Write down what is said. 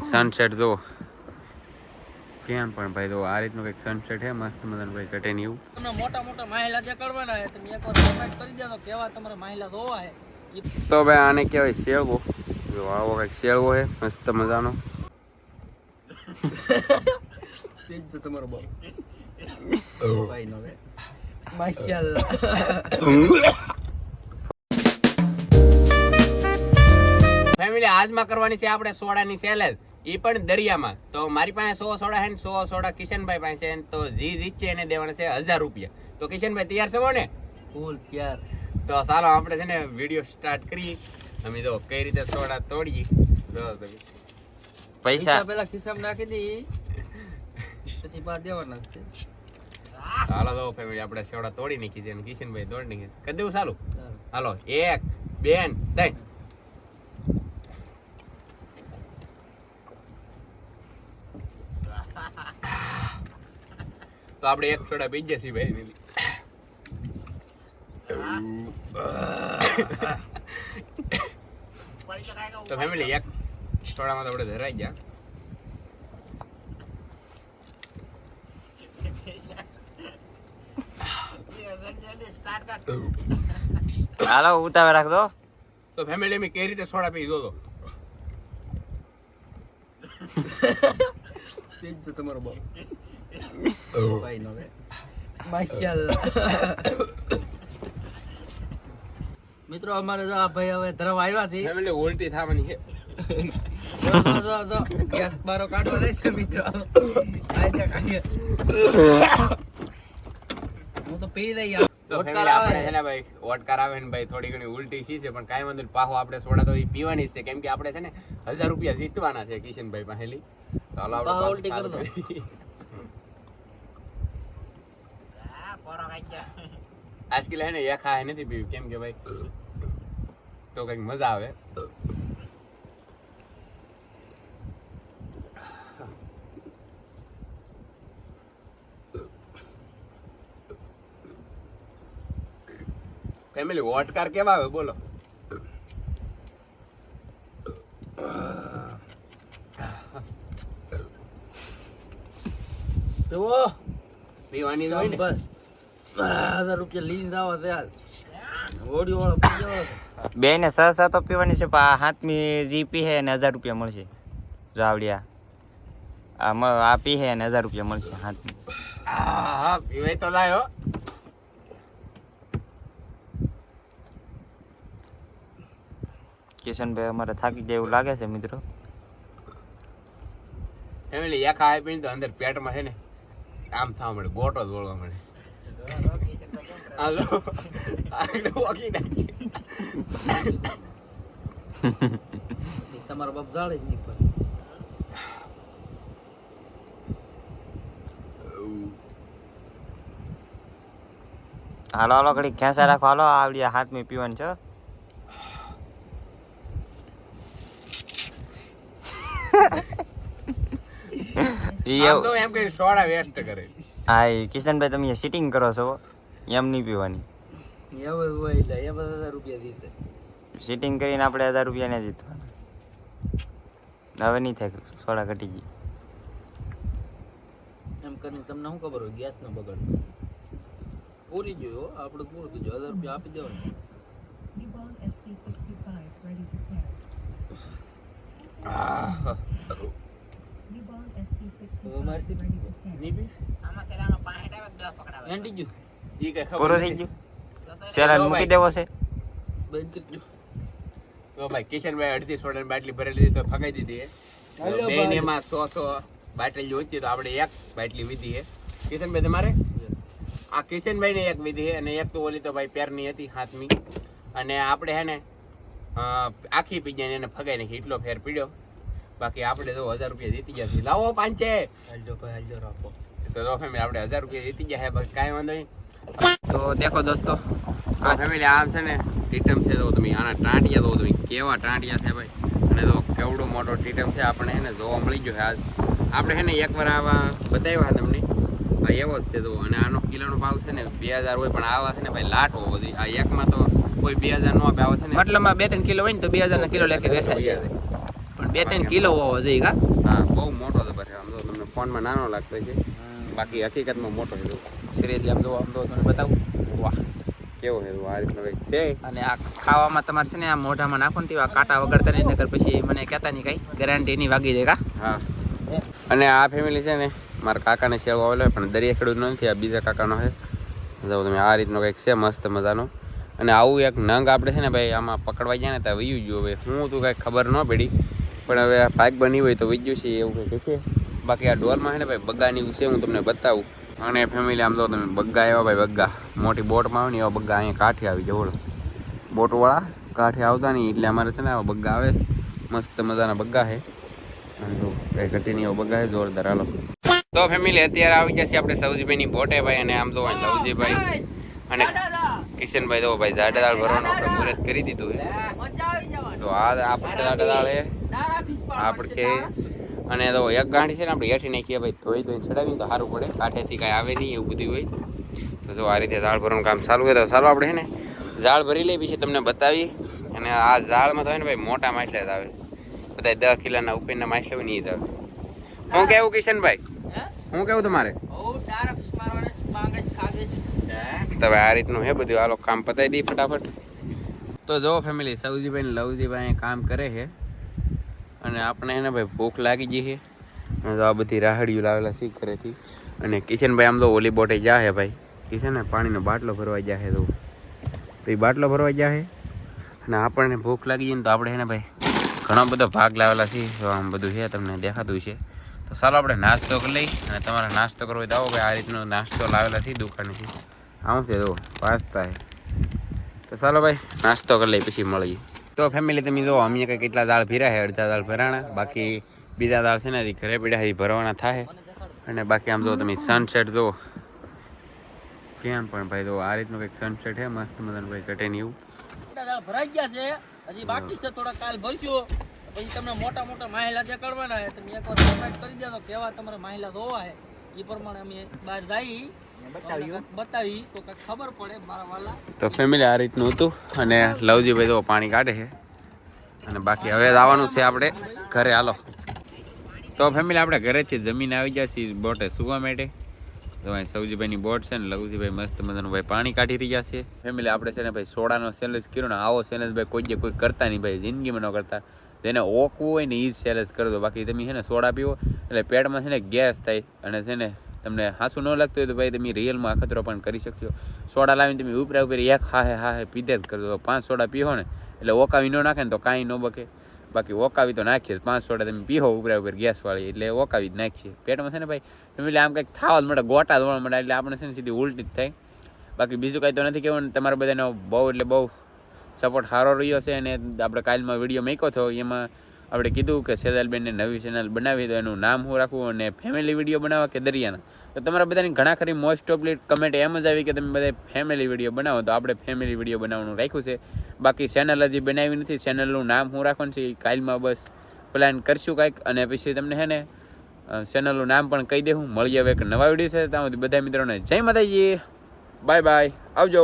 sunset જો કેમ પણ ભાઈ તો આ રીતનું કંઈક સનસેટ છે મસ્ત મજાનું ભાઈ કટે ને એવું તમને મોટા મોટા માહિલા જે કરવાના છે તમે એકવાર કમેન્ટ કરી દેજો કેવા તમારા માહિલા જોવા છે તો ભાઈ આને કહેવાય શેળવો જો આવો કંઈક શેળવો છે મસ્ત મજાનો તેજ તો તમારો બાપ ભાઈ નો વે માશાઅલ્લાહ ફેમિલી આજમાં કરવાની છે આપણે સોડાની સેલ એ પણ દરિયામાં તો મારી પાસે 100 સોડા છે ને 100 સોડા કિશનભાઈ પાસે છે તો જી જીતશે એને દેવાના છે 1000 રૂપિયા તો કિશનભાઈ તૈયાર છો ને ફૂલ તૈયાર તો ચાલો આપણે છે ને વિડિયો સ્ટાર્ટ કરીએ અમે જો કઈ રીતે સોડા તોડીએ જો તમે પૈસા પેલા ખિસ્સામાં નાખી દી પછી પા દેવાના છે હાલો તો ફેમિલી આપણે સોડા તોડી નાખી છે અને કિશનભાઈ તોડી નાખી કરી દેવું ચાલુ હાલો 1 2 3 તો આપણે એક સોડા પી જશે ભાઈ તો ફેમિલી એક સોડામાં તો આપણે ધરાઈ ગયા હાલો ઉતાવળ રાખજો તો ફેમિલી મેં કઈ રીતે સોડા પી દો તેજ તો તમારો બાપ ભાઈ નો વે માશાઅલ્લાહ મિત્રો અમારે જો આ ભાઈ હવે ધરમ આવ્યા છે ફેમિલી ઉલટી થવાની છે ગેસ બારો કાઢવા રહે છે મિત્રો આજા કાઢીએ હું તો પી લઈ તો ફેમિલી આપણે છે ને ભાઈ વોટકાર આવે ને ભાઈ થોડી ઘણી ઉલટી સી છે પણ કાઈ વાંધો નહીં પાહો આપણે સોડા તો પીવાની છે કેમ કે આપણે છે ને 1000 રૂપિયા જીતવાના છે કિશનભાઈ પાસેલી તો હાલો આપણે ઉલટી કરી દો આજકાલ હે ને એક ખાય નથી પીવું કેમ કે ભાઈ તો કઈક મજા આવે ફેમિલી વોટકાર કેવા આવે બોલો તો પીવાની હોય ને 1000 રૂપિયા લઈને જાવ ત્યાં ઓડિયો વાળો પીજો બે ને 6 તો પીવાની છે પણ હાથમી જી પી હે ને 1000 રૂપિયા મળશે જાવડિયા આ પી હે ને 1000 રૂપિયા મળશે હાથમી હા પીવાય તો લાયો કિશનભાઈ અમારે થાકી જાય એવું લાગે છે મિત્રો ફેમિલી એક ખાય પીને તો અંદર પેટમાં છે ને આમ થવા મળે ગોટો જ વળવા મળે હાલો આગળ વોકી નાખી તમારો બાપ જાળે જ નહીં પર હાલો હાલો ઘડી ખેંચા રાખો હાલો આવડી હાથમાં પીવાની છે એમ કે સોડા વેસ્ટ કરે હા કિશનભાઈ તમે સિટિંગ કરો છો એમ નહીં પીવાની એવું હોય એટલે એ 1000 રૂપિયા દીધે સિટિંગ કરીને આપણે 1000 રૂપિયા ને જીતવાના હવે નહીં થાય સોડા ઘટી ગઈ એમ કરીને તમને શું ખબર હોય ગેસ નો બગાડ પૂરી જોયો આપણે પૂરું તો 1000 રૂપિયા આપી દેવાના કિશનભાઈ અડધી સોડાની બાટલી ભરેલી તો ફગાઈ દીધી બેન એમાં 100 બાટલી જોઈતી તો આપણે એક બાટલી વીધી છે કિશનભાઈ તમારે આ કિશનભાઈ ને એક વીધી છે અને એક તો ઓલી તો ભાઈ પેરની હતી હાથમી અને આપણે હે ને આખી પી જાય એને ફગાઈ નાખી એટલો ફેર પીડ્યો બાકી આપણે તો 1000 રૂપિયા જીતી ગયા છે લાવો પાંચે હાલજો ભાઈ હાલજો રાખો તો ફેમિલી આપણે 1000 રૂપિયા જીતી ગયા છે બાકી કાંઈ વાંધો નહીં તો દેખો દોસ્તો આ ફેમિલી આમ છે ને ટીટમ છે તો તમે આના ટાંટિયા તો તમે કેવા ટાંટિયા છે ભાઈ અને તો કેવડો મોટો ટીટમ છે આપણે એને જોવા મળી ગયો છે આજ આપણે છે ને એકવાર આવા બતાવ્યા તમને ભાઈ એવો જ છે તો અને આનો કિલોનો ભાવ છે ને 2000 હોય પણ આવા છે ને ભાઈ લાટ હોવો જોઈએ આ એકમાં તો કોઈ 2000 નો આપે આવે છે ને મતલબમાં 2-3 કિલો હોય ને તો 2000 ના કિલો લેખે વેચાઈ જાય પણ 2-3 કિલો હોવો જોઈએ કા હા બહુ મોટો જબર છે આમ તો તમને ફોનમાં નાનો લાગતો છે બાકી હકીકતમાં મોટો છે સિરિયસલી આમ તો તમને બતાવું વાહ કેવો છે આ રીતનો કંઈક છે અને આ ખાવામાં તમારે છે ને આ મોઢામાં નાખો ને તેવા કાંટા વગરતા નહીં નકર પછી મને કહેતા નહીં કઈ ગેરંટી નહીં વાગી દે કા હા અને આ ફેમિલી છે ને મારા કાકાને શેળો આવેલો પણ દરિયા ખેડૂત નથી આ બીજા કાકાનો છે જો તમે આ રીતનો કંઈક છે મસ્ત મજાનો અને આવું એક નંગ આપણે છે ને ભાઈ આમાં પકડવા ગયા ને ત્યાં વયું ગયું હવે હું તું કાંઈ ખબર ન પડી પણ હવે આ પાઇપ બની હોય તો વયું છે એવું કંઈક છે બાકી આ ડોલમાં છે ને ભાઈ બગ્ગાની છે હું તમને બતાવું અને ફેમિલી આમ તો તમે બગ્ગા એવા ભાઈ બગ્ગા મોટી બોટમાં આવે ને એવા બગ્ગા અહીંયા કાંઠે આવી જવો બોટવાળા કાંઠે આવતા નહીં એટલે અમારે છે ને આવા બગ્ગા આવે મસ્ત મજાના બગ્ગા છે અને જો કંઈ ઘટીને એવા બગ્ગા છે જોરદાર હાલો તો ફેમિલી અત્યારે આવી ગયા છે આપણે સૌજીભાઈની બોટે ભાઈ અને આમ તો સૌજીભાઈ અને કિશનભાઈ તો ભાઈ જાડા દાળ ભરવાનું આપણે મુહૂર્ત કરી દીધું છે તો આ આપણે જાડા દાળ છે આપણે અને તો એક ગાંઠી છે ને આપણે હેઠી નાખીએ ભાઈ ધોઈ ચડાવીને તો સારું પડે કાંઠેથી કાંઈ આવે નહીં એવું બધું હોય તો જો આ રીતે ઝાડ ભરવાનું કામ ચાલુ હોય તો ચાલો આપણે છે ને ઝાડ ભરી લઈએ પછી તમને બતાવી અને આ ઝાડમાં તો હોય ને ભાઈ મોટા માછલા જ આવે બધા 10 કિલોના ઉપરના માછલા હોય ને એ જ આવે હું કેવું કિશનભાઈ હું કેવું તમારે તો આ રીતનું હે બધું હાલો કામ પતાવી દઈએ ફટાફટ તો જો ફેમિલી સૌજીભાઈ ને લવજીભાઈ કામ કરે છે અને આપણે એને ભાઈ ભૂખ લાગી ગઈ છે તો આ બધી રાહડીઓ લાવેલા શી કરેથી અને કિશનભાઈ આમ તો ઓલી બોટે જા હે ભાઈ કિશન ને પાણીનો બાટલો ભરવા ગયા છે તો એ બાટલો ભરવા ગયા છે અને આપણને ભૂખ લાગી જાય ને તો આપણે એને ભાઈ ઘણો બધો ભાગ લાવેલા છે તો આમ બધું છે તમને દેખાતું છે તો ચાલો આપણે નાસ્તો કરી લઈ અને તમારે નાસ્તો કરવો હોય તો આવો ભાઈ આ રીતનો નાસ્તો લાવેલા છે દુકાનેથી આવું છે જો પાસ્તા છે તો ચાલો ભાઈ નાસ્તો કરી લઈ પછી મળીએ તો ફેમિલી તમે જો અમે કંઈ કેટલા દાળ ભીરા છે અડધા દાળ ભરાણા બાકી બીજા દાળ છે ને ઘરે પીડા ભરવાના થાય અને બાકી આમ જો તમે સનસેટ જો કેમ પણ ભાઈ તો આ રીતનું કંઈક સનસેટ છે મસ્ત મજાનું ભાઈ ઘટે નહીં એવું દાળ ભરાઈ ગયા છે હજી બાકી છે થોડા કાલ ભરજો પછી તમને મોટા મોટા માહિલા જે કરવાના છે તમે એકવાર કમેન્ટ કરી દેજો કેવા તમારે માહિલા જોવા છે એ પ્રમાણે અમે બહાર જઈ બતાવી તો કંઈક ખબર પડે મારા વાલા તો ફેમિલી આ રીતનું હતું અને લવજીભાઈ તો પાણી કાઢે છે અને બાકી હવે આવવાનું છે આપણે ઘરે હાલો તો ફેમિલી આપણે ઘરેથી જમીન આવી ગયા છીએ બોટે સુવા માટે તો અહીં સૌજીભાઈની બોટ છે ને લવજીભાઈ મસ્ત મજાનું ભાઈ પાણી કાઢી રહ્યા છે ફેમિલી આપણે છે ને ભાઈ સોડાનો સેલેજ કર્યો ને આવો સેલેજ ભાઈ કોઈ કરતા નહીં ભાઈ જિંદગીમાં ન કરતા જેને ઓકવું હોય ને એ જ સેલેજ કરી દો બાકી તમે છે ને સોડા પીવો એટલે પેટમાં છે ને ગેસ થાય અને છે ને તમને હાંસું ન લાગતું હોય તો ભાઈ તમે રિયલમાં અખતરો પણ કરી શકશો સોડા લાવીને તમે ઉપરા ઉપર એક હાહે પીધે જ કરી દો 5 સોડા પીવો ને એટલે ઓકાવી ન નાખે ને તો કાંઈ ન બકે બાકી ઓકાવી તો નાખીએ 5 સોડા તમે પીવો ઉપરા ઉપર ગેસવાળી એટલે ઓકાવી જ નાખીએ પેટમાં છે ને ભાઈ એટલે આમ કંઈક થવા જ મળે ગોટા ધોવા મળે એટલે આપણે છે ને સીધી ઉલટી જ થાય બાકી બીજું કાંઈ તો નથી કહેવાનું તમારા બધાનો બહુ એટલે બહુ સપોર્ટ સારો રહ્યો છે અને આપણે કાલમાં વિડીયો મૂક્યો હતો એમાં આપણે કીધું કે સેજાલબેનને નવી ચેનલ બનાવી તો એનું નામ શું રાખવું અને ફેમિલી વિડીયો બનાવવા કે દરિયાના તો તમારા બધાની ઘણા ખરી મોસ્ટ ઓફલી કમેન્ટ એમ જ આવી કે તમે બધા ફેમિલી વિડીયો બનાવો તો આપણે ફેમિલી વિડીયો બનાવવાનું રાખ્યું છે બાકી ચેનલ હજી બનાવી નથી ચેનલનું નામ શું રાખવાનું છે એ કાલમાં બસ પ્લાન કરશું કાંઈક અને પછી તમને છે ને ચેનલનું નામ પણ કહી દેવું મળીએ હવે એક નવા વિડીયો છે ત્યાં સુધી બધા મિત્રોને જય માતાજી બાય બાય આવજો